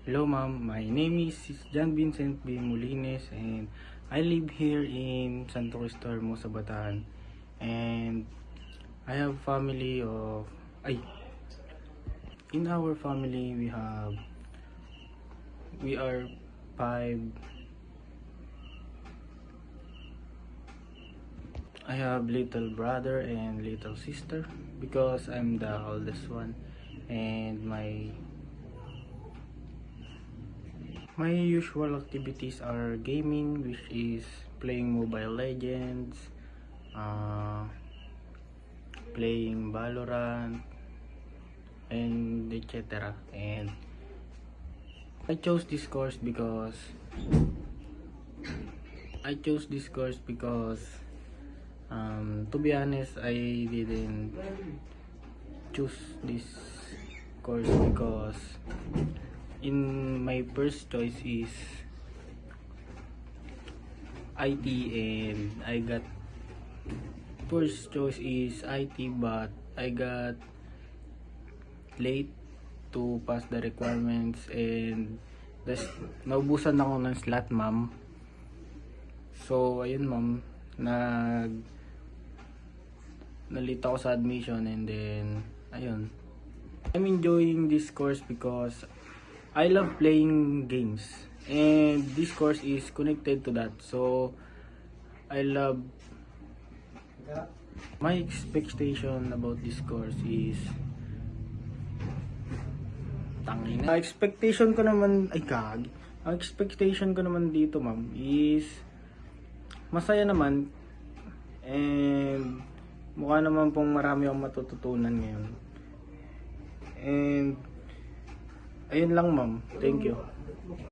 Hello ma'am, my name is John Vincent B. Molines and I live here in Santo Cristo Hermosa, Bataan. And I have family of in our family we are five. I have little brother and little sister because I'm the oldest one, and my usual activities are gaming, which is playing Mobile Legends, playing Valorant, and etc. And I chose this course because to be honest, I didn't choose this course because in my first choice is IT, and I got first choice is IT, but I got late to pass the requirements, and naubusan ako ng slot ma'am. So ayun ma'am, nalito ako sa admission, and then ayun, I'm enjoying this course because I love playing games, and this course is connected to that. So I love my expectation about this course is ang expectation ko naman dito ma'am is masaya naman, and mukha naman pong marami akong matututunan ngayon. And ayun lang ma'am, thank you.